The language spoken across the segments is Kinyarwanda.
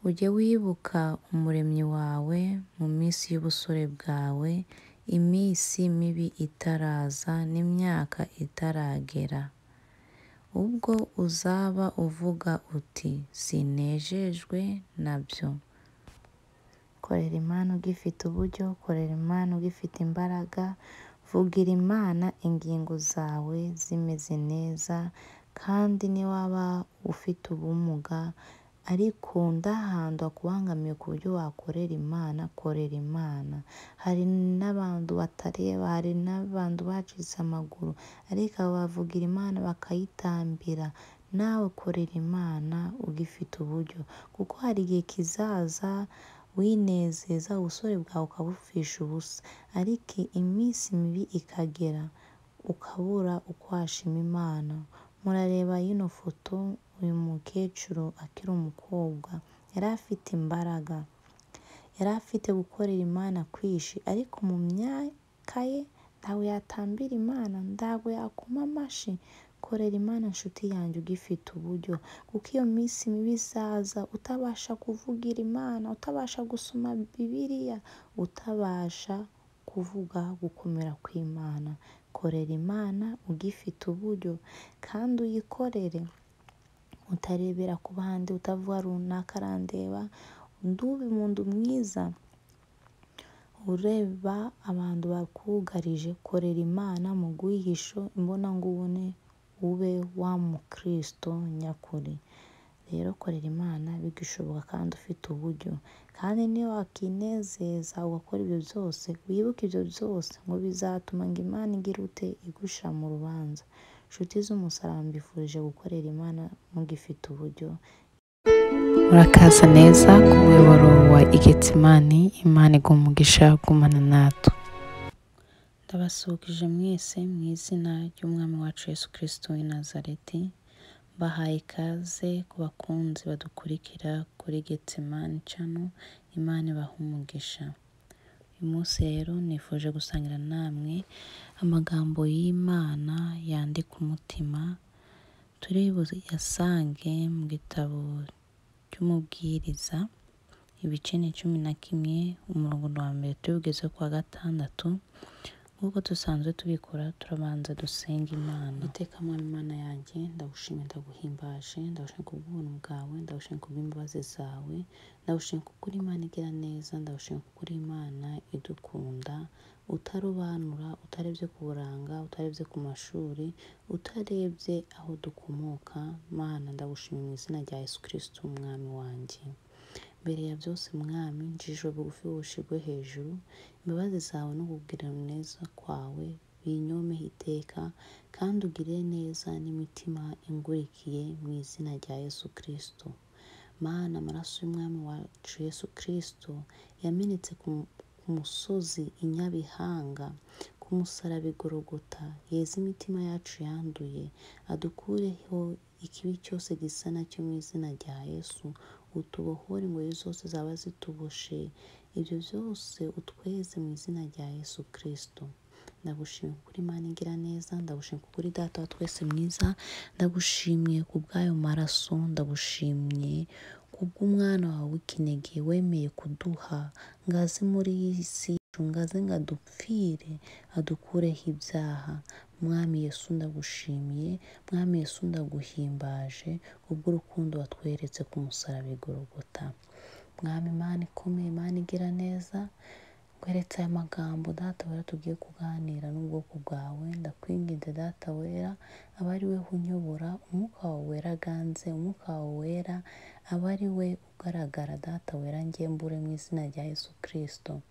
ujye wibuka umuremyi wawe mu minsi y'ubusore bwawe, iminsi mibi itaraza n'imyaka itaragera, ubwo uzaba uvuga uti sinejejwe nabyo. Korera Imana ugifite uburyo, korera Imana ugifite imbaraga, vugira Imana ingingo zawe zimeze neza, kandi niwaba ufite ubumuga ariko ndahantu hakubangamiye ku buryo wakorera Imana, korera Imana. Hari n'abantu batareba, hari n'abantu bacitse amaguru ariko abo bavugira Imana bakayitambira. Nawe korera Imana ugifite uburyo, kuko hari igihe kizaza winezeza ubusore bwawe ukabupfisha ubusa, ariko iminsi mibi ikagera ukabura uko washima Imana. Murareba ino foto, uyu mukecuru akiri umukobwa yari afite imbaraga, yari afite gukorera Imana kwinshi, ariko mu myaka ye ntawe yatambira Imana, ntabwo yakoma amashyi. Korera Imana nshuti yanjye ugifite uburyo, kuko iyo minsi mibi izaza utabasha kuvugira Imana, utabasha gusoma Bibiliya, utabasha kuvuga gukomera kw'Imana. Korera Imana ugifite uburyo, kandi uyikorere utarebera ku bandi, utavuga runaka arandeba. Ndube umuntu mwiza ureba abantu bakugarije. Korera Imana mu bwihisho imbonangubone, ube wa mukristo nyakuri. Rero korera Imana bigishoboka kandi ufite uburyo, kandi niyo wakinezeza ugakora ibyo byose, wibuke ibyo byose ngo bizatuma ngo Imana igira ute igushyira mu rubanza. Inshuti z'umusaraba mbifurije gukorera Imana mugifite uburyo. Murakaza neza ku muyoboro wa Igetsimani. Imana iguha umugisha, gumana natwe. Ndabasuhukije mwese mu izina ry'Umwami wacu Yesu Kristo w'i Nazareti. Bahaye ikaze ku bakunzi badukurikira kuri Getsimani Channel. Imana ibaha umugisha. Uyu munsi rero nifuje gusangira namwe amagambo y'Imana yandika umutima. Turi buyasange mu gitabo cy'Umubwiriza, ibice ni 11, umurongo wa mbere tubigeze ku wa 6. Nk'uko dusanzwe tubikora, turabanza dusenga Imana. Iteka Mwami Imana yanjye, ndagushimye ndaguhimbaje, ndagushimye kubw'ubuntu bwawe, ndagushimye kubw'imbabazi zawe, ndagushimye kuko uri Imana igira neza, ndagushimye kuko uri Imana idukunda, utarobanura, utarebye ku buranga, utarebye ku mashuri, utarebye aho dukomoka. Mana ndagushimye mu izina rya Yesu Kristo umwami wanjye. Mbere ya byose Mwami, njijwe bugufi bushigwe hejuru, imbabazi zawe no kugira neza kwawe binyomeho iteka, kandi ugirire neza n'imitima ingurikiye mu izina rya Yesu Kristo. Mana, amaraso y'umwami wacu Yesu Kristo yamenetse ku musozi i Nyabihanga, ku musaraba i Gologota, yeza imitima yacu yanduye, adukureho ikibi cyose gisa nacyo mu izina rya Yesu. Utubohore ingoyi zose zaba zituboshe, ibyo byose utweze mu izina rya Yesu Kristo. Ndagushimye kuri Imana igira neza, ndagushimye kuri Data wa twese mwiza, ndagushimye ku bw'ayo maraso, ndagushimye kubw'umwana wawe w'ikinege wemeye kuduha ngaze muri iyi si, ngaze ngo adupfire adukureho ibyaha. Mwami Yesu ndagushimiye, Mwami Yesu ndaguhimbaje kubw'urukundo watweretse ku musaraba i Gologota. Mwami Imana ikomeye, Imana igira neza, nkweretse aya magambo Data wera tugiye kuganira n'ubwoko bwawe. Ndakwinginze Data wera, aba ari we unyobora, umwuka wawe wera aganze, umwuka wawe wera aba ari we ugaragara. Data wera ngembure mu izina rya Yesu Kristo.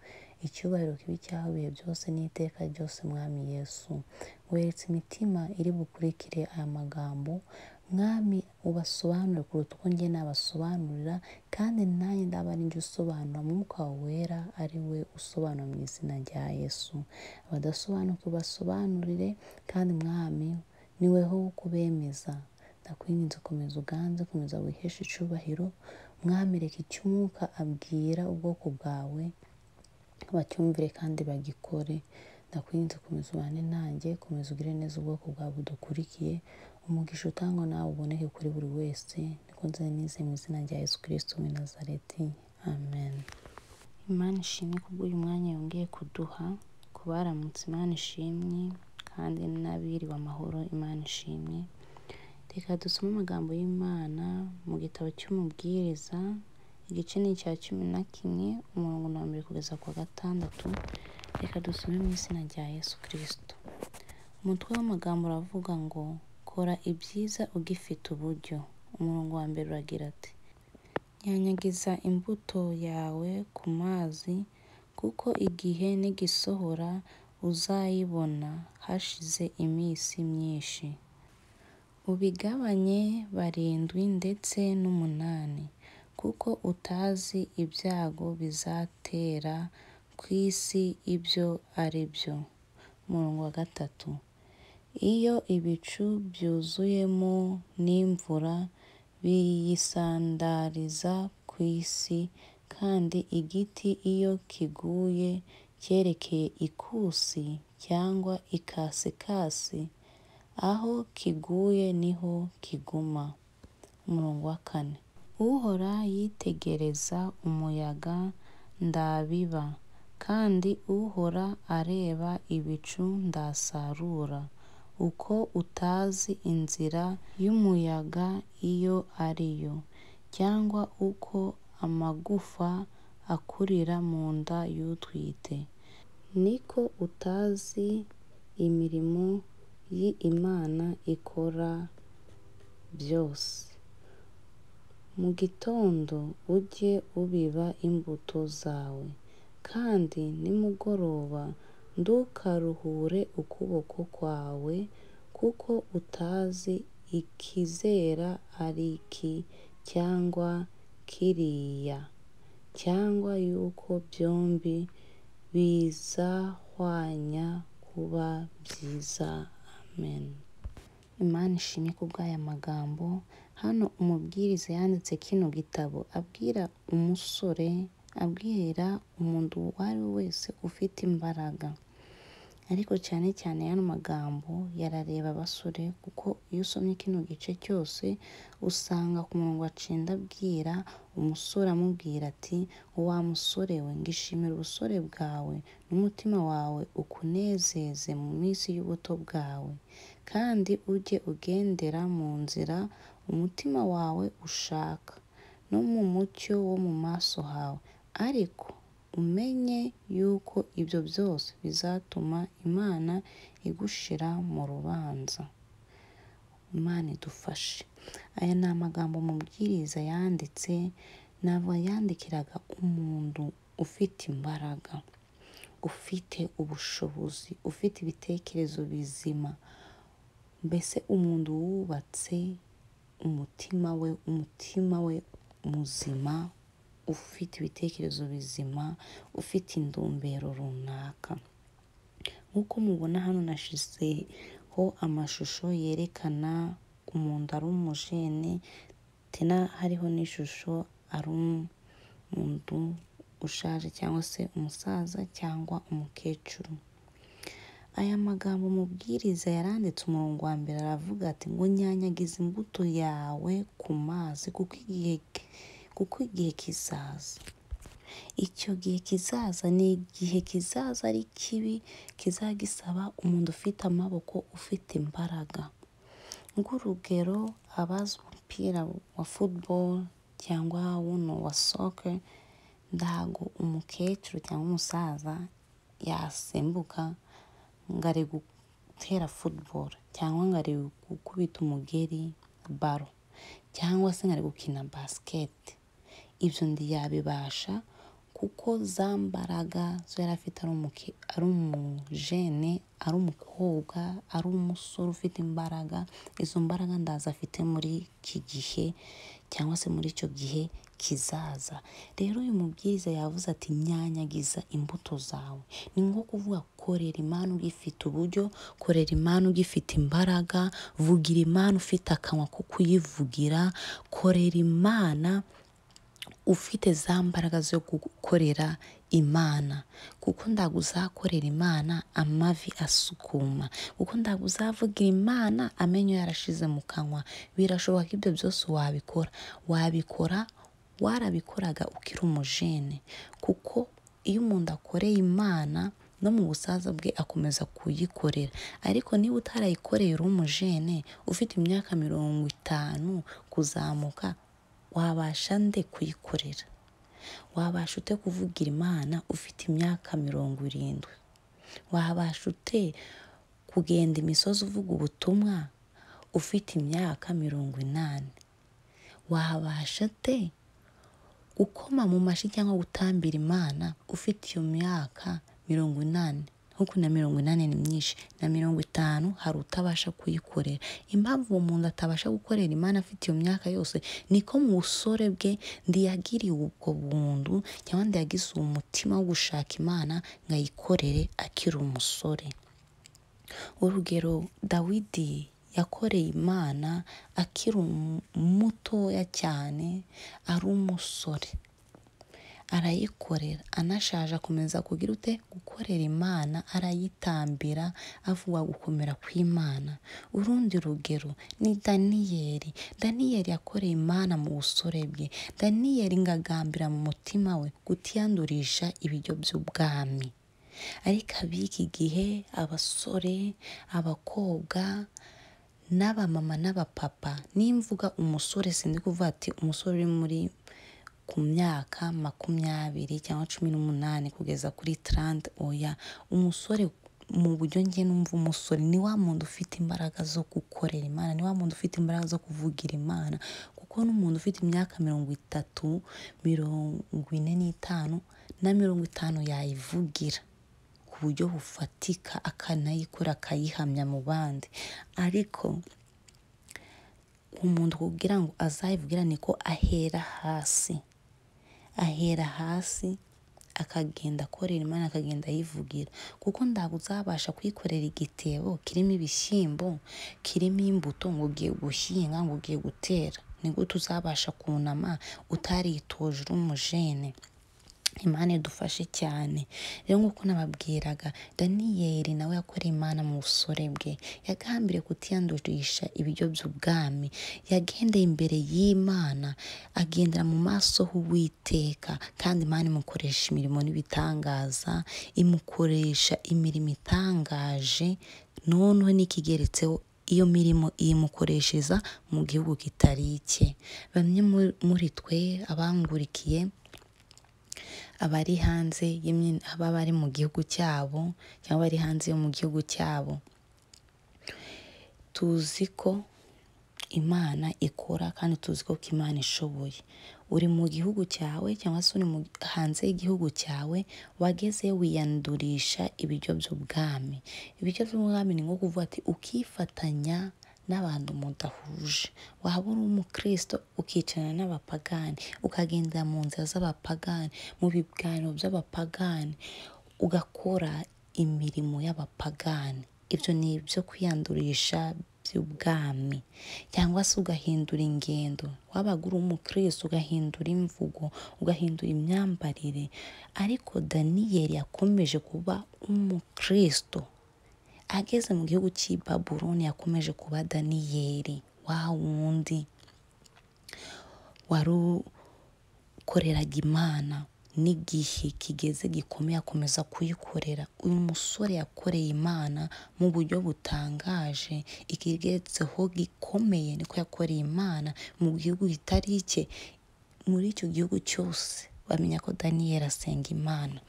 Icyubahiro kibi cyawe ibihe byose n'iteka ryose. Mwami Yesu, weretse imitima iri bukurikire aya magambo, Mwami ubasobanure kuruta uko njye nabasobanurira, kandi nanjye ndaba ari njye usobanura, umwuka wawe wera ari we usobanura mu izina rya Yesu. Abadasobanukiwe basobanurire, kandi Mwami ni weho wo kubemeza. Ndakwinginze komeza uganze, komeza wiheshe icyubahiro. Mwami reka icyo umwuka abwira ubwoko bwawe bacyumvire kandi bagikore. Ndakwinginze komeza ubane nanjye, komeza ugire neza ubwoko bwawe budukurikiye. umugisha utangwa nawe uboneke kuri buri wese. Niko nzanize mu izina rya Yesu Kristo w'i Nazareti, amen. Imana ishimwe kubw'uyu mwanya yongeye kuduha, kubaramutse Imana ishimwe, kandi n'abiriwe amahoro Imana ishimwe. Reka dusome amagambo y'Imana mu gitabo cy'umubwiriza, igice ni icya 11 umurongo wa 1 kugeza ku 6. Reka dusome mu izina rya Yesu Kristo. Umutwe w'amagambo uravuga ngo kora ibyiza ugifite uburyo. Umurongo wa 1 uragira ati: nyanyagiza imbuto yawe ku mazi, kuko igihe nigisohora uzayibona hashize iminsi myinshi. Ubigabanye 7 ndetse n'8, kuko utazi ibyago bizatera ku isi ibyo ari byo. Umurongo wa 3: iyo ibicu byuzuyemo n'imvura biyisandariza ku isi, kandi igiti iyo kiguye cyerekeye ikusi cyangwa ikasikasi, aho kiguye niho kiguma. Umurongo wa 4: uhora yitegereza umuyaga ndabiba, kandi uhora areba ibicu ndasarura. Uko utazi inzira y'umuyaga iyo ari yo, cyangwa uko amagufa akurira mu nda y'utwite, niko utazi imirimo y'Imana ikora byose. Mu gitondo ujye ubiba imbuto zawe, kandi nimugoroba ntukaruhure ukuboko kwawe, kuko utazi ikizera ari iki cyangwa kiriya, cyangwa yuko byombi bizahwanya kuba byiza. Amen. Imana ishimwe kubw'aya magambo. Hano umubwiriza yanditse kino gitabo abwira umusore, abwira umuntu uwo ari we wese ufite imbaraga. Ariko cyane cyane y'ano magambo yarareba abasore, kuko iyo usomye kino gice cyose usanga ku murongo wa 9 abwira umusore, amubwira ati: wa musore we, ngishimira ubusore bwawe n'umutima wawe ukunezeze mu minsi y'ubuto bwawe, kandi ujye ugendera mu nzira umutima wawe ushaka, no mu mucyo wo mu maso hawe. Ariko umenye yuko ibyo byose bizatuma Imana igushira mu rubanza. Imana idufashe. Aya ni amagambo umubwiriza yanditse, ntabwo yandikiraga umuntu ufite imbaraga, ufite ubushobozi, ufite ibitekerezo bizima, mbese umuntu wubatse umutima we muzima, ufite ibitekerezo bizima, ufite indumbero runaka. Nk'uko mubona hano nashizeho amashusho yerekana umuntu ari umujene, tena hariho n'ishusho ari umuntu ushaje, cyangwa se umusaza cyangwa umukecuru. Aya magambo umubwiriza yaranditse umurongo wa 1 aravuga ati ngo nyanyagiza imbuto yawe ku mazi, kuko igihe kizaza. Icyo gihe kizaza ni igihe kizaza ari kibi, kizagisaba umuntu ufite amaboko, ufite imbaraga. Nk'urugero, abazi umupira wa football cyangwa wuno wa soccer, ndago umukecuru cyangwa umusaza yasimbuka ngo ari gutera football, cyangwa ngo ari gukubita umugeri baro, cyangwa se ngo ari gukina basket. Ibyo yabibasha kuko za mbaraga zo yari afite ari umujene, ari umukobwa, ari umusore ufite imbaraga. Izo mbaraga ndaza afite muri iki gihe, cyangwa se muri icyo gihe kizaza. Rero uyu mubwiriza yavuze ati nyanyagiza imbuto zawe. Ni nko kuvuga korera Imana ugifite uburyo, korera Imana ugifite imbaraga, vugira Imana ufite akanwa ko kuyivugira, korera Imana ufite za mbaraga zo gukorera Imana, kuko ndaguzakorera Imana amavi asukuma, kuko ndaguzavugira Imana amenyo yarashize mu kanwa. Birashoboka ko ibyo byose wabikora warabikoraga ukiri umujene, kuko iyo umuntu akoreye Imana no mu busaza bwe akomeza kuyikorera. Ariko niba utarayikoreye uri umujene ufite imyaka 50 kuzamuka, wabasha nde kuyikorera? Wabasha ute kuvugira Imana ufite imyaka 70? Wabasha ute kugenda imisozi uvuga ubutumwa ufite imyaka 80? Wabasha ute gukoma mu mashi cyangwa gutambira Imana ufite iyo myaka 80? Nkuko na 80 ni myinshi, na 50 hari utabasha kuyikorera. Impamvu uwo muntu atabasha gukorera Imana afite iyo myaka yose, niko mu busore bwe ndiyagiriye ubwo buntu cyangwa ndiyagize umutima wo gushaka Imana ngayikorere akiri umusore. Urugero, Dawidi yakoreye Imana akiri mutoya cyane, ari umusore, arayikorera. Anashaje akomeza kugira ute? Gukorera Imana, arayitambira, avuga gukomera kw'Imana. Urundi rugero ni Daniyeli. Daniyeli yakoreye Imana mu busore bwe. Daniyeli ngagambira mu mutima we gutiyandurisha ibiryo by'ubwami. Ariko ab'iki gihe, abasore, abakobwa, n'abamama n'abapapa, nimvuga umusore sindi kuvuga ati umusore uri muri ku myaka 20 cyangwa 18 kugeza kuri 30. Oya, umusore mu buryo njye numva umusore ni wa muntu ufite imbaraga zo gukorera Imana, ni wa muntu ufite imbaraga zo kuvugira Imana. Kuko n'umuntu ufite imyaka 30, 45 na 50 yayivugira ku buryo bufatika, akanayikora akayihamya mu bandi. Ariko umuntu kugira ngo azayivugira niko ahera hasi akagenda akorera Imana, akagenda ayivugira. Kuko ndaguzabasha kwikorera igitebo kirimo ibishyimbo, kirimo imbuto ngo ugiye guhinga, ngo ugiye gutera. Ni gute uzabasha kunama utaritoje uri umujene? Imana idufashe cyane. Rero nk'uko nababwiraga, Daniyeli nawe yakoreye Imana mu busore bwe. Yagambiriye kutiyandurisha ibiryo by'ubwami. Yagendeye imbere y'Imana, agendera mu maso h'Uwiteka, kandi Imana imukoresha imirimo n'ibitangaza, imukoresha imirimo itangaje. Noneho n'ikigeretseho, iyo mirimo imukoreshereza mu gihugu kitari icye. Bamwe muri twe abangurikiye, abari hanze bari mu gihugu cyabo cyangwa bari hanze yo mu gihugu cyabo, tuzi ko Imana ikora kandi tuzi ko Imana ishoboye. Uri mu gihugu cyawe cyangwa se uri hanze y'igihugu cyawe, wagezeyo wiyandurisha ibiryo by'ubwami. Ibiryo by'ubwami ni nko kuvuga ati ukifatanya n'abantu mudahuje. Waba uri umukristo ukicarana n'abapagani, ukagendera mu nzira z'abapagani, mu biganiro by'abapagani, ugakora imirimo y'abapagani. Ibyo ni ibyo kwiyandurisha by'ubwami. Cyangwa se ugahindura ingendo. Wabaga uri umukristo ugahindura imvugo, ugahindura imyambarire. Ariko Daniyeli yakomeje kuba umukristo. Ageze mu gihugu cy'i Babuloni yakomeje kuba Daniyeli, wa wundi wari ukoreraga Imana. N'igihe kigeze gikomeye akomeza kuyikorera. Uyu musore yakoreye Imana mu buryo butangaje. Ikigeretseho gikomeye niko yakoreye Imana mu gihugu kitari icye. Muri icyo gihugu cyose bamenya ko Daniyeli asenga Imana.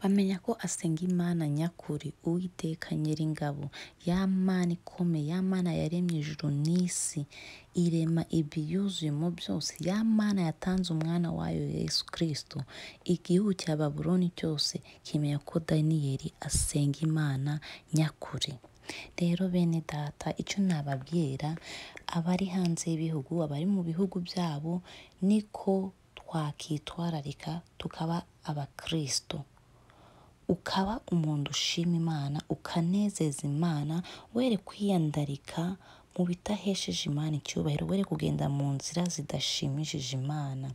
Bamenya ko asenga Imana nyakuri, Uwiteka Nyiringabo, ya Mana ikomeye, ya Mana yaremye ijuru n'isi, irema ibyuzuyemo byose, ya Mana yatanze umwana wayo Yesu Kristo. Igihugu cya Babuloni cyose kimenya ko Daniyeli asenga Imana nyakuri. Rero bene data, icyo nababwira abari hanze y'ibihugu, abari mu bihugu byabo, niko twakitwararika tukaba abakristo. Ukaba umuntu ushima Imana, ukanezeza Imana, were kwiyandarika mu bitahesheje Imana icyubahiro, were kugenda mu nzira zidashimishije Imana.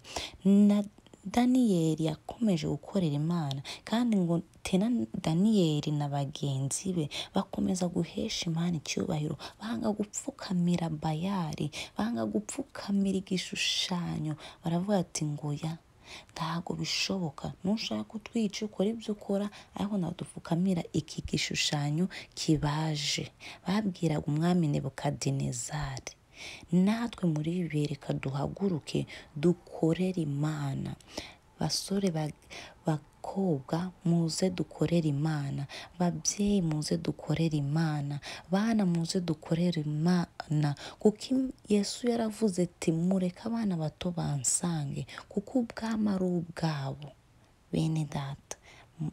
Na Daniyeli yakomeje gukorera Imana, kandi ngo tena Daniyeli na bagenzi be bakomeza guhesha Imana icyubahiro, banga gupfukamira Bayali, banga gupfukamira igishushanyo. Baravuga ati ngoya, ntago bishoboka, nushaka kutwica ukora ibyo ukora, ariko nadupfukamira iki gishushanyo kibaje. Babwiraga umwami Nebukadinezari. Natwe muri ibi bihe reka duhaguruke dukorere Imana. Basore bakobwa muze dukorere Imana, babyeyi muze dukorere Imana, bana muze dukorere Imana, kuko Yesu yaravuze ati mureke abana bato bansange, kuko ubwami ari ubwabo. Bene data,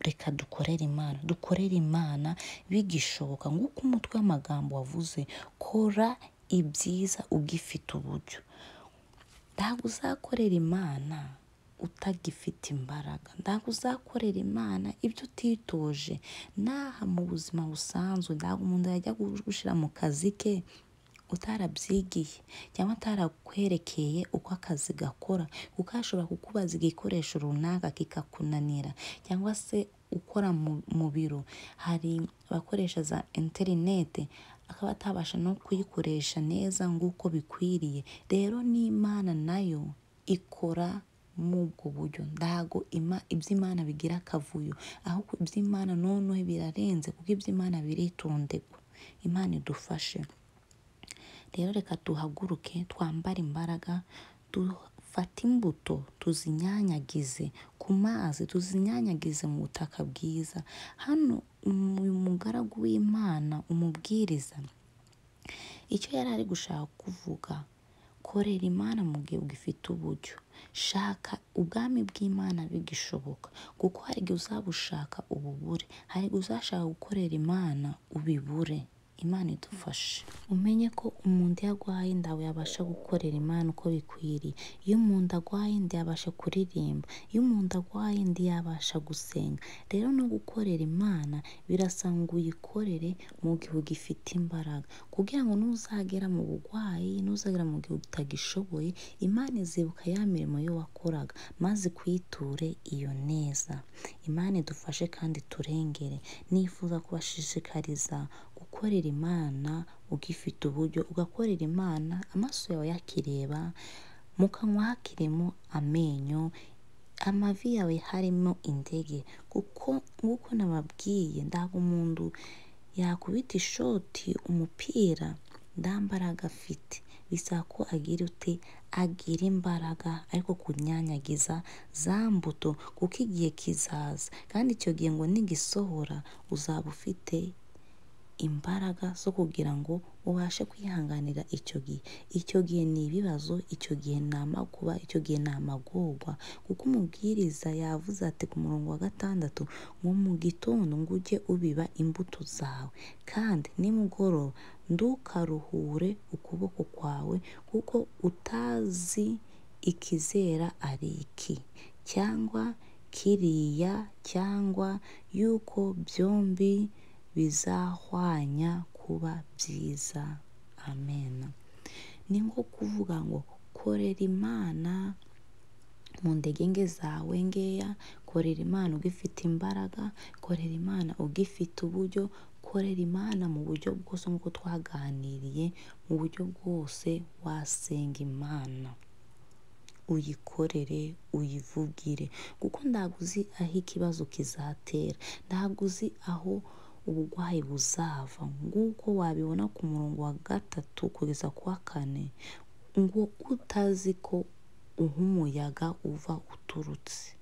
reka dukorere Imana, dukorere Imana bigishoboka, nguko umutwe w'amagambo wavuze, kora ibyiza ugifite uburyo. Ntabwo uzakorera Imana utagifite imbaraga, ntabwo uzakorera Imana ibyo utitoje. Naha mu buzima busanzwe, ntabwo umuntu yajya gushyira mu kazi ke utarabyigiye cyangwa atarakwerekeye uko akazi gakora, kuko ashobora kukubaza igikoresho runaka kikakunanira, cyangwa se ukora mu biro hari abakoresha za interinete akaba atabasha no kuyikoresha neza nguko bikwiriye. Rero n'Imana nayo ikora mu ubwo buryo. Ntago iby'Imana bigira akavuyo, ahubwo iby'Imana noneho birarenze, kuko iby'Imana biritonderwa. Imana idufashe. Rero reka duhaguruke, twambare imbaraga, dufate imbuto tuzinyanyagize ku mazi, tuzinyanyagize mu butaka bwiza. Hano uyu mugaragu w'Imana, umubwiriza, icyo yari ari gushaka kuvuga, korera Imana mu gihe ugifite uburyo. Shaka ubwami bw'Imana bigishoboka, kuko hari igihe uzabushaka ububure, hari igihe uzashaka gukorera Imana ubibure. Imana idufashe. Umenye ko umuntu iyo agwaye ntawe yabasha gukorera Imana uko bikwiriye. Iyo umuntu agwaye ntiyabasha kuririmba, iyo umuntu agwaye ntiyabasha gusenga. Rero no gukorera Imana birasaba ngo uyikorere mu gihe ugifite imbaraga, kugira ngo nuzagera mu bugwayi, nuzagera mu gihe utagishoboye, Imana izibuka ya mirimo yo wakoraga, maze kwiture iyo neza. Imana idufashe kandi turengere. Nifuza kubashishikariza gukorera Imana ugifite uburyo, ugakorera Imana amaso yawe yakireba, mu kanwa hakirimo amenyo, amavi yawe harimo indege, kuko nguko nababwiye, ntabwo umuntu yakubita ishoti umupira nta mbaraga afite. Bisaba ko agira imbaraga, ariko kunyanyagiza za mbuto, kuko igihe kizaza, kandi icyo gihe ngo nigisohora uzaba ufite imbaraga zo kugira ngo ubashe kwihanganira icyo gihe. Icyo gihe ni ibibazo, icyo gihe ni amakuba, icyo gihe ni amagorwa, kuko umubwiriza yavuze ati ku murongo wa 6 ngo mu gitondo ngo ujye ubiba imbuto zawe, kandi nimugoroba ndukaruhure ukuboko kwawe, kuko utazi ikizera ari iki, cyangwa kiriya, cyangwa yuko byombi bizahwanya kuba byiza. Amen. Ni nko kuvuga ngo korera Imana mu ndege zawe ngeya, korera Imana ugifite imbaraga, korera Imana ugifite uburyo, korera Imana mu buryo bwose nk'uko twaganiriye. Mu buryo bwose wasenga Imana, uyikorere, uyivugire, kuko ntabwo uzi aho ikibazo kizatera, ntabwo uzi aho ubugwayi buzava. Nguko wabibona ku murongo wa 3 kugeza ku wa 4, ngo utazi ko umuyaga uva uturutse.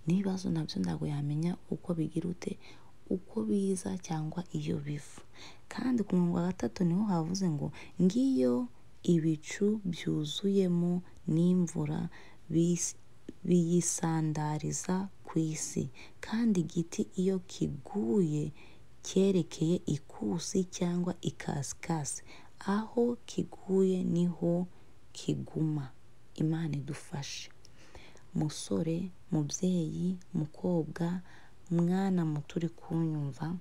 N'ibibazo nabyo ntabwo yamenya uko bigira uko biza cyangwa iyo biva. Kandi ku murongo wa 3 niho havuze ngo ngiyo ibicu byuzuyemo n'imvura biyisandariza ku isi, kandi igiti iyo kiguye cyerekeye ikusi cyangwa ikasikasi, aho kiguye niho kiguma. Imana idufashe. Musore, mubyeyi, mukobwa, mwana muto uri kunyumva,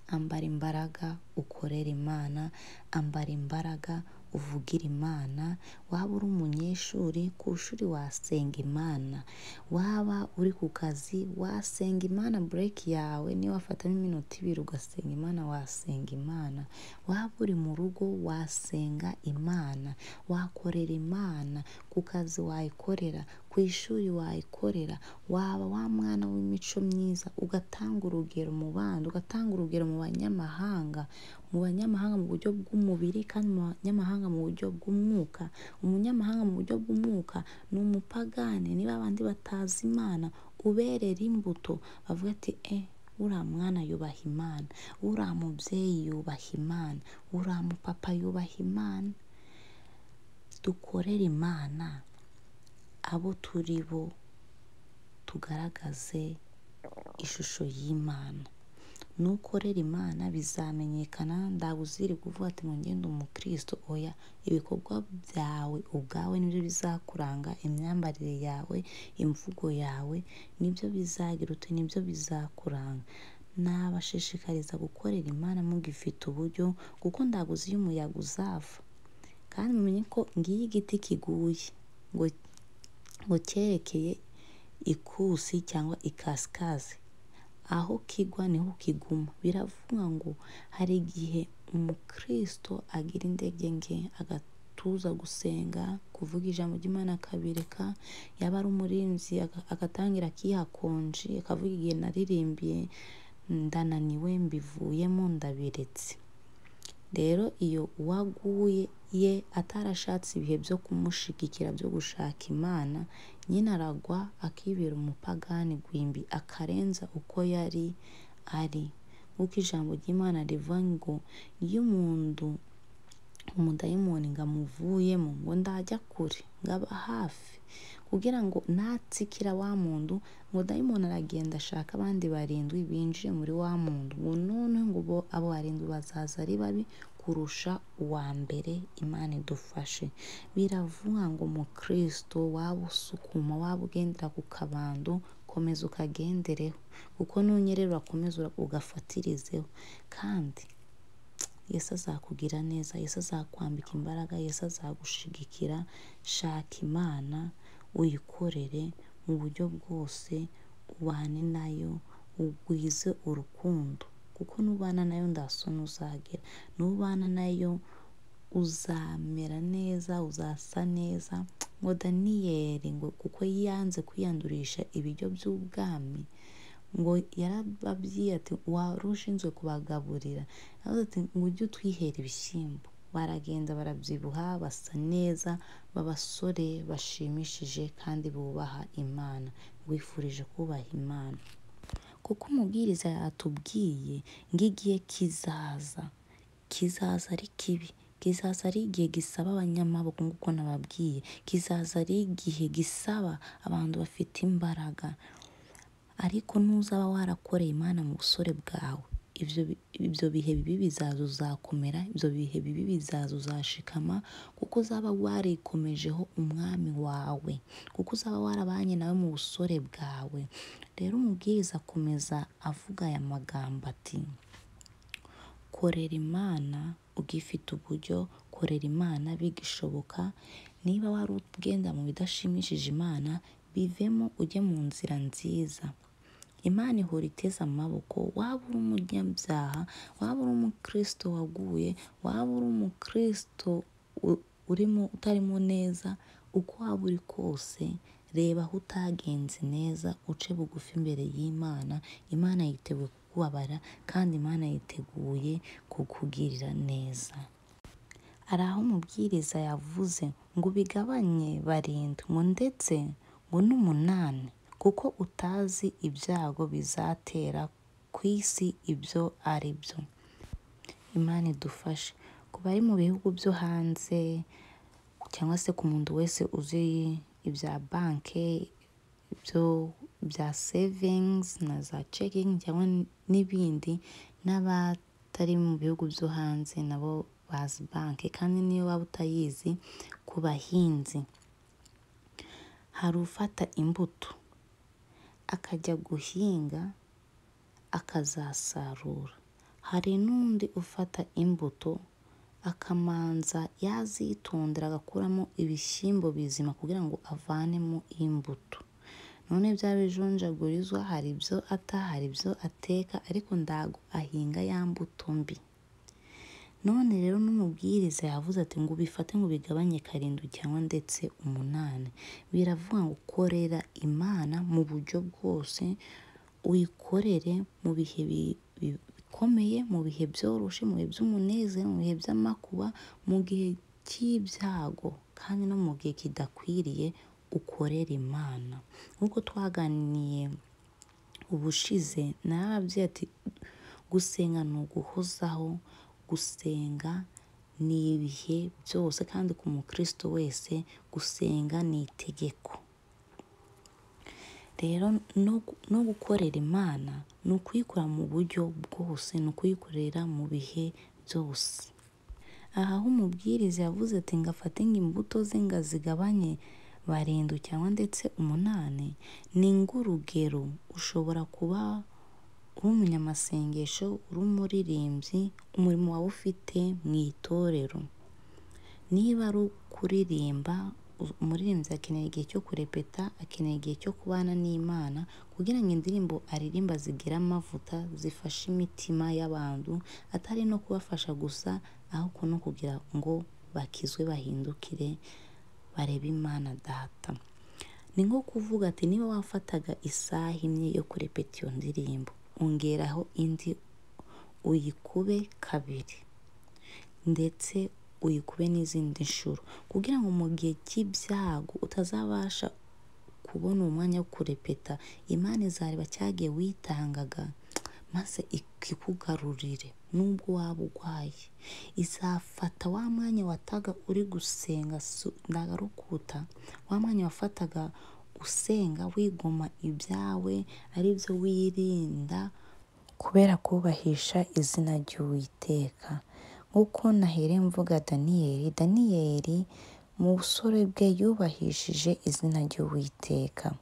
ambara imbaraga ukorera Imana, ambara imbaraga uvugira Imana. Waba uri umunyeshuri ku ishuri wasenga Imana, waba uri ku kazi wasenga Imana. Break yawe niyo wafatamo iminota 2 ugasenga Imana, wasenga Imana. Waba uri mu rugo wasenga Imana, wakorera Imana. Ku kazi wayikorera, ku ishuri wayikorera. Waba wa mwana w'imico myiza ugatanga urugero mu bandi, ugatanga urugero mu banyamahanga, mu buryo bw'umubiri kandi mu banyamahanga mu buryo bw'umwuka. Umunyamahanga mu buryo bw'umwuka ni umupagani, niba abandi batazi Imana uberera imbuto, bavuga ati uriya mwana yubaha Imana, uriya mubyeyi yubaha Imana, uriya mupapa yubaha Imana. Dukorere Imana abo turi bo, tugaragaze ishusho y'Imana. Nukorera Imana bizamenyekana. Ndabuziri kuvuga ati ngo ngende umukristo, oya. Ibikorwa byawe ubwawe nibyo bizakuranga, imyambarire yawe, imvugo yawe nibyo bizagira uti nibyo bizakuranga. Nabashishikariza gukorera Imana mugifite uburyo, kuko ndabuzi y'umuyaga uzava. Kandi mumenye ko ngiye igiti kiguye ngo cyerekeye ikusi cyangwa ikasikazi, aho kigwa niho kiguma. Biravuga ngo hari igihe umukristo agira intege nke, agatuza gusenga, kuvuga ijambo ry'Imana akabireka. Yaba ari umurinzi agatangira akihakonje, akavuga igihe naririmbiye ndananiwe, mbivuyemo, ndabiretse. Rero iyo uwaguye ye atarashatse ibihe byo kumushigikira byo gushaka Imana, nyine aragwa akibera umupagani gwimbi, akarenza uko yari ari. Nk'uko ijambo ry'Imana rivuga ngo iyo umuntu umudayimoni ngo amuvuyemo, ngo ndajya kure, ngaba hafi, kugira ngo natsikira wa muntu, ngo dayimoni aragenda ashaka abandi 7 binjiye muri wa muntu, ngo none ngo abo 7 bazaza ari babi kurusha uwa mbere. Imana idufashe. Biravuga ngo umukristo waba usukuma, waba ugendera ku kabando, komeza ukagendereho, kuko nunyerera urakomeza ugafatirizeho. Kandi Yesu azakugira neza, Yesu azakwambika imbaraga, Yesu azagushigikira. Shaka Imana, uyikorere mu buryo bwose, ubane nayo, ugwize urukundo, kuko nubana nayo ndasoni uzagira. Nubana nayo uzamera neza, uzasa neza. Ngo Daniyeli ngo kuko yanze kwiyandurisha ibiryo by'ubwami, ngo yarababwiye ati warushinzwe kubagaburira, yavuze ati ngo ujye utwihera ibishyimbo. Baragenda barabyibuha, basa neza, babasore bashimishije kandi bubaha Imana. Wifurije kubaha Imana, kuko umubwiriza yatubwiye ngo igihe kizaza ari kibi, kizaza ari igihe gisaba abanyamaboko nk'uko nababwiye, kizaza ari igihe gisaba abantu bafite imbaraga. Ariko nuzaba warakoreye Imana mu busore bwawe, ibyo bihe bibi bizaza uzakomera, ibyo bihe bibi bizaza uzashikama, kuko uzaba warikomejeho umwami wawe, kuko uzaba warabanye nawe mu busore bwawe. Rero umubwiriza akomeza avuga aya magambo ati korera Imana ugifite uburyo, korera Imana bigishoboka. Niba wari ugenda mu bidashimishije Imana, bivemo ujye mu nzira nziza. Imana ihora iteze amaboko. Waba uri umunyabyaha, waba uri umukristo waguye, waba uri umukristo utarimo neza, uko waba uri kose, reba aho utagenze neza, uce bugufi imbere y'Imana. Imana yiteguye kukubabara kandi Imana yiteguye kukugirira neza. Hari aho umubwiriza yavuze ngo bigabanye 7 ngo ndetse ngo n'8, kuko utazi ibyago bizatera ku isi ibyo ari byo. Imana idufashe. Ku bari mu bihugu byo hanze, cyangwa se ku muntu wese uzi ibya banke, ibyo bya savings na za checking cyangwa n'ibindi, n'abatari mu bihugu byo hanze nabo bazi banke. Kandi niyo waba utayizi, ku bahinzi, hari ufata imbuto akajya guhinga akazasarura, hari n'undi ufata imbuto akamanza yazitondera agakuramo ibishyimbo bizima kugira ngo avanemo imbuto. None bya bijonjagurizwa hari ibyo ata, hari ibyo ateka, ariko ndago ahinga ya mbuto mbi. None rero n'umubwiriza yavuze ati ngo ubifate ngo bigabanye 7 cyangwa ndetse 8. Biravuga ngo korera Imana mu buryo bwose, uyikorere mu bihe bikomeye, mu bihe byoroshe, mu bihe by'umunezero, mu bihe by'amakuba, mu gihe cy'ibyago, kandi no mu gihe kidakwiriye ukorera Imana. Nk'uko twaganiye ubushize, narababwiye ati gusenga ni uguhozaho, gusenga ni ibihe byose, kandi ku mukristo wese gusenga ni itegeko. Rero no gukorera Imana ni ukuyikora mu buryo bwose, ni ukuyikorera mu bihe byose. Aha aho umubwiriza yavuze ati ngafate imbuto ze ngazigabanye 7 cyangwa ndetse 8, ni ng'urugero. Ushobora kuba uri umunyamasengesho, uri umuririmbyi, umurimo wawe ufite mu itorero. Niba ari kuririmba, umuririmbyi akeneye igihe cyo kurepeta, akeneye igihe cyo kubana n'Imana kugira ngo indirimbo aririmba zigire amavuta, zifashe imitima y'abantu, atari no kubafasha gusa, ahubwo no kugira ngo bakizwe, bahindukire, barebe Imana Data. Ni nko kuvuga ati niba wafataga isaha imwe yo kurepeta iyo ndirimbo, ongeraho indi uyikube 2 ndetse uyikube n'izindi nshuro, kugira ngo mu gihe cy'ibyago utazabasha kubona umwanya wo kurepeta, Imana izareba cyagiye witangaga maze ikikugarurire. Nubwo waba urwaye, izafata wa mwanya wataga uri gusenga, ndagarukuta wa mwanya wafataga usenga wigoma ibyawe, ari byo wirinda kubera kubahisha izina ry'Uwiteka. Nk'uko nahereye mvuga Daniyeli mu busore bwe yubahishije izina ry'Uwiteka.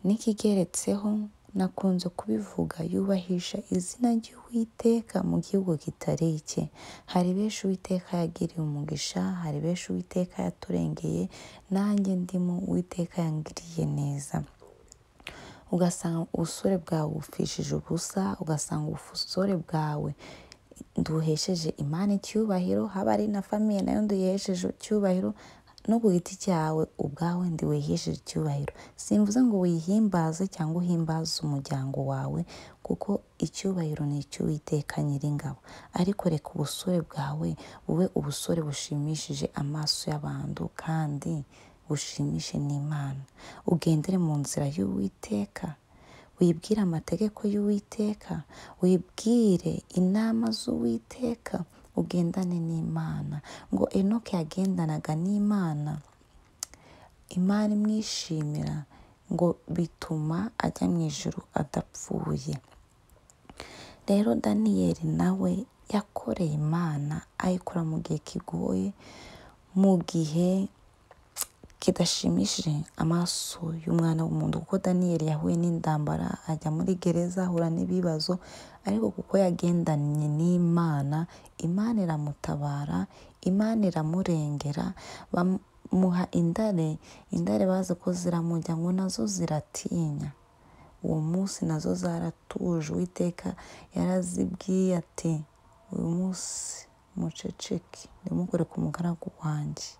N'ikigeretseho nakunze kubivuga, yubahisha izina ry'Uwiteka mu gihugu kitari icye. Hari benshi Uwiteka yagiriye umugisha, hari benshi Uwiteka yaturengeye, nanjye ndimo Uwiteka yangiriye neza. Ugasanga ubusore bwawe bufishije ubusa, ugasanga ubusore bwawe nduhesheje Imana icyubahiro, haba ari na famiye nayo nduyihesheje icyubahiro, no ku giti cyawe ubwawe ndiwihesheje icyubahiro. Simvuze ngo wihimbaze cyangwa uhimbaze umuryango wawe, kuko icyubahiro ni icy'Uwiteka Nyiringabo. Ariko reka ubusore bwawe bube ubusore bushimishije amaso y'abantu, kandi bushimishe n'Imana. Ugendere mu nzira y'Uwiteka, wibwire amategeko y'Uwiteka, wibwire inama z'Uwiteka, ugendane n'Imana. Ngo Enoki yagendanaga n'Imana, Imana imwishimira, ngo bituma ajya mu ijuru adapfuye. Rero Daniyeli nawe yakoreye Imana, ayikora mu gihe kigoye, mu gihe kidashimishije amaso y'umwana w'umuntu, kuko Daniyeli yahuye n'indambara, ajya muri gereza, ahura n'ibibazo, ariko kuko yagendanye n'Imana, Imana iramutabara, Imana iramurengera, bamuha indare bazi ko ziramujya, ngo nazo ziratinya. Uwo munsi nazo zaratuje, Uwiteka yarazibwiye ati uyu munsi muceceke, ndimukore ku mugaragu wanjye.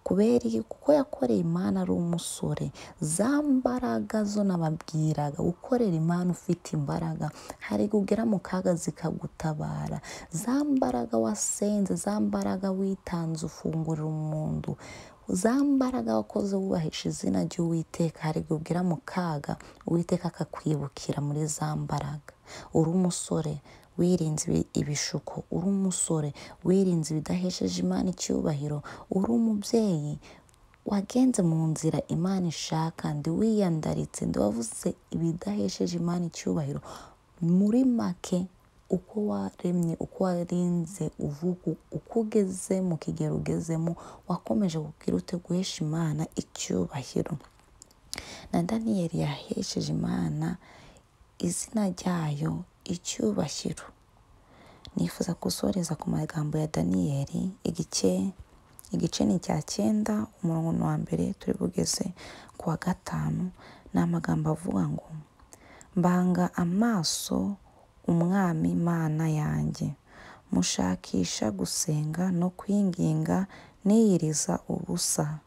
Kubera iki? Kuko yakoreye Imana ari umusore. Za mbaraga zo nababwiraga, gukorera Imana ufite imbaraga, hari kugera mu kaga zikagutabara. Za mbaraga wasenze, za mbaraga witanze ufungurira umuntu, za mbaraga wakoze wubahisha izina ry'Uwiteka, hari kugera mu kaga Uwiteka akakwibukira muri za mbaraga. Uri umusore wirinze ibishuko, uri umusore wirinze ibidahesheje Imana icyubahiro, uri umubyeyi wagenze mu nzira Imana ishaka, ndi wiyandaritse, ndi wavuze ibidahesheje Imana icyubahiro. Muri make, uko waremye, uko warinze uvuga, uko ugeze mu kigero ugezemo, wakomeje kugira ute guhesha Imana icyubahiro. Na Daniyeli yahesheje Imana izina ryayo icyubahiro. nifuza gusoreza ku magambo ya Daniyeli igice ni icya 9 umurongo wa mbere turi bugeze ku wa 5. Ni amagambo avuga ngo mbanga amaso umwami Mana yanjye, mushakisha gusenga no kwinginga niyiriza ubusa,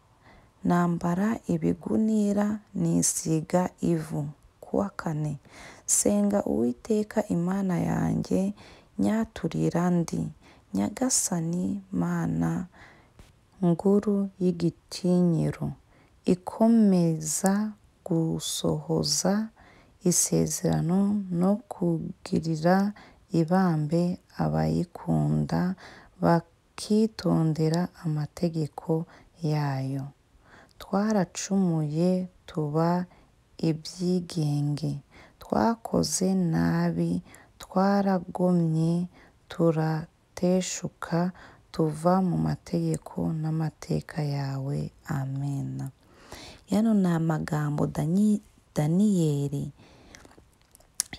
nambara ibigunira nisiga ivu. Ku wa 4, senga Uwiteka Imana yanjye, nyaturira ndi Nyagasani Mana nguru y'igitinyiro, ikomeza gusohoza isezerano no kugirira ibambe abayikunda bakitondera amategeko yayo. Twaracumuye tuba ibyigenge, twakoze nabi, twaragomye, turateshuka, tuva mu mategeko n'amateka yawe. Amen. Yano ni amagambo Daniyeli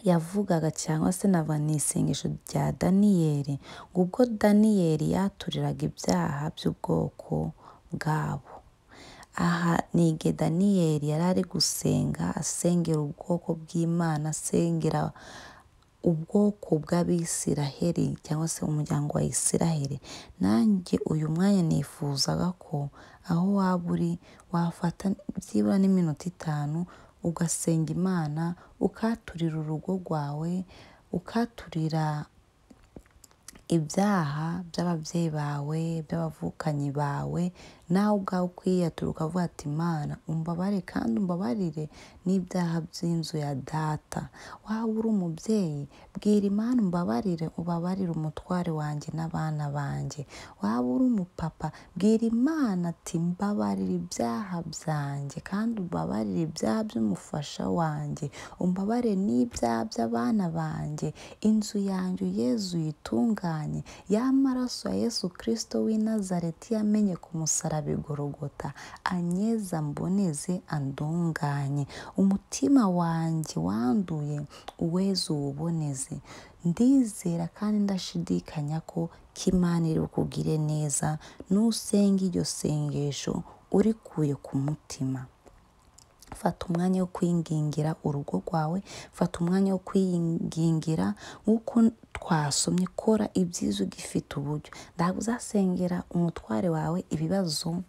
yavugaga, cyangwa se nava ni isengesho rya Daniyeli. Ubwo Daniyeli yaturiraga ibyaha by'ubwoko bwabo. Aha ni igihe Daniyeli yari ari gusenga, asengera ubwoko bw'Imana, asengera ubwoko bw'Abisiraheli cyangwa se umuryango wa Isiraheli. Nanjye uyu mwanya nifuzaga ko aho waba uri wafata byibura n'iminota 5 ugasenga Imana, ukaturira urugo rwawe, ukaturira ibyaha by'ababyeyi bawe, by'abavukanyi bawe, nawe ubwawe ukiyatura ukavuga ati Imana umbabare kandi umbabarire n'ibyaha by'inzu ya data. Waba uri umubyeyi, bwira Imana umbabarire, ubabarire umutware wanjye n'abana banjye. Waba uri umupapa, bwira Imana ati mbabarire ibyaha byanjye kandi umbabarire ibyaha by'umufasha wanjye, umbabarire n'ibyaha by'abana banjye, inzu yanjye Yezu yitunganye. Ya maraso ya Yesu Kristo w'i Nazareti yamenye ku musaraba i Golgota anyeza mboneze andunganye. Umutima wanjye wanduye uweze uwuboneze. Ndizera kandi ndashidikanya ko Imana iri bukugire neza nusenga iryo sengesho urikuye ku mutima. Fata umwanya wo kwingingira urugo rwawe, fata umwanya wo kwingingira nk'uko twasomye, kora ibyiza ugifite uburyo. Ntabwo uzasengera umutware wawe ibibazo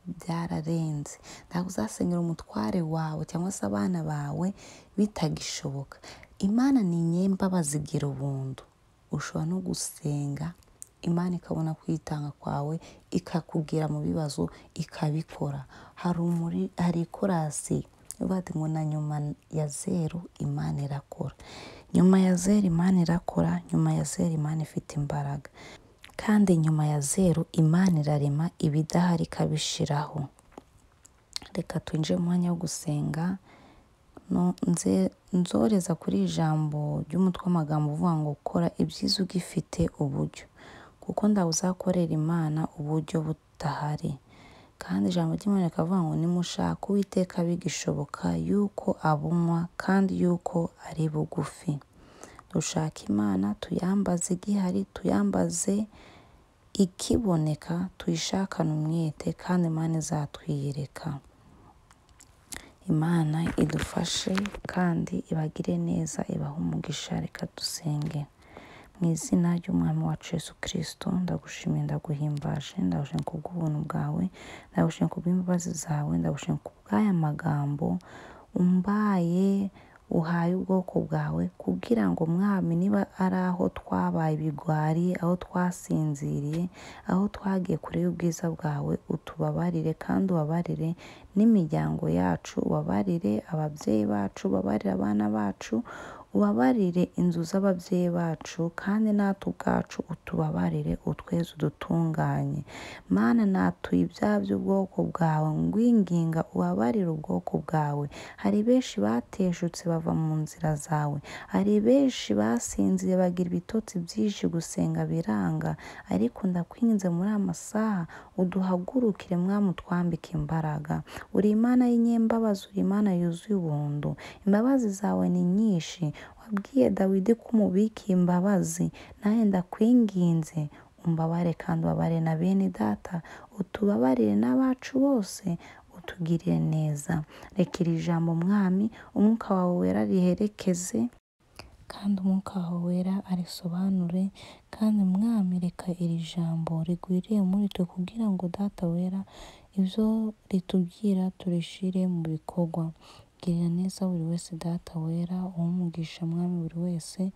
byararenze, ntabwo uzasengera umutware wawe cyangwa se abana bawe bitagishoboka. Imana ni inyembabazi igira ubuntu. Ushobora no gusenga Imana ikabona kwitanga kwawe, ikakubwira mu bibazo, ikabikora. Hari ikorasi bati ngo na nyuma ya 0 Imana irakora. Nyuma ya 0 Imana irakora, nyuma ya 0 Imana ifite imbaraga, kandi nyuma ya 0 Imana irarema ibidahari ikabishiraho. Reka twinjire mu mwanya wo gusenga. Nzoreza kuri ijambo ry'umutwe w'amagambo uvuga ngo kora ibyiza ugifite uburyo, kuko ndawuzakorera Imana uburyo budahari. Kandi ijambo ry'Imana rikavuga ngo nimushaka Uwiteka bigishoboka yuko abunwa kandi yuko ari bugufi. Dushaka Imana, tuyambaze igihari, tuyambaze ikiboneka, tuyishakane umwete kandi Imana izatwiyereka. Imana idufashe kandi ibagire neza, ibahe umugisha. Reka dusenge. Mu izina ry'Umwami wacu Yesu Kristo, ndagushimiye, ndaguhimbaje, ndagushimiye kubw'ubuntu bwawe, ndagushimiye kubw'imbabazi zawe, ndagushimiye kubw'aya magambo umbaye uhaye ubwoko bwawe, kugira ngo Mwami niba ari aho twabaye ibigwari, aho twasinziriye, aho twagiye kure y'ubwiza bwawe, utubabarire kandi ubabarire n'imiryango yacu, ubabarire ababyeyi bacu, ubabarire abana bacu, ubabarire inzu z'ababyeyi bacu, kandi natwe ubwacu utubabarire, utweze udutunganye. Mana, natuye ibyaha by'ubwoko bwawe, ngwinginga ubabarire ubwoko bwawe. Hari benshi bateshutse bava mu nzira zawe, hari benshi basinziye bagira ibitotsi byinshi, gusenga biranga, ariko ndakwinze muri amasaha uduhagurukire Mwami, utwambike imbaraga. Uri Imana y'inyembabazi, uri Imana yuzuye ubuntu, imbabazi zawe ni nyinshi. wabwiye Dawidi ko umubikiye imbabazi, nawe ndakwinginze umbabare kandi ubabare na bene data, utubabarire n'abacu bose, utugirire neza. Reka iri jambo Mwami, umwuka wawe wera riherekeze kandi umwuka wawe wera arisobanure, kandi Mwami reka iri jambo rigwiriye muri twe kugira ngo Data wera ibyo ritubwira turishire mu bikorwa. Girira neza buri wese Data wera, umugisha Mwami buri wese,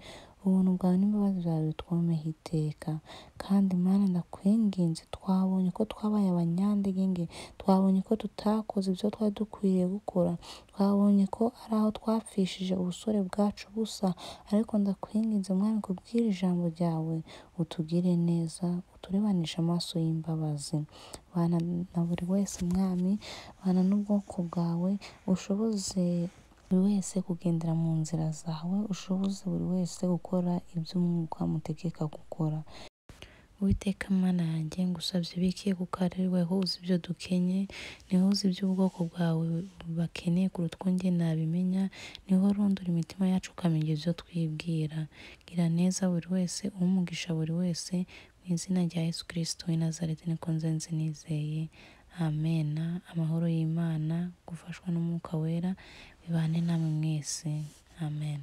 ubuntu bwawe n'imbabazi zawe bitwomeho iteka. Kandi Mana ndakwinginze, twabonye ko twabaye abanyantege, twabonye ko tutakoze ibyo twari dukwiriye gukora, twabonye ko ari aho twapfishije ubusore bwacu busa, ariko ndakwinginze Mwami kubwira ijambo ryawe utugire neza, uturebanishe amaso y'imbabazi. Bana na buri wese Mwami, bana n'ubwoko bwawe, ushoboze buri wese kugendera mu nzira zawe, ushoboze buri wese gukora ibyo umwuka amutegeka gukora. Uwiteka Mana yanjye ngusabye bikiye kuko ari wowe uzi ibyo dukenye, niho uzi ibyo ubwoko bwawe bakeneye kuruta uko njye nabimenya, niho urondora imitima yacu ukamenya ibyo twibwira. Gira neza buri wese, umugisha buri wese, mu izina rya Yesu Kristo w'i Nazareti niko nzi nizeye. Amen. Amahoro y'Imana, gufashwa n'umwuka wera bibane namwe mwese. Amen.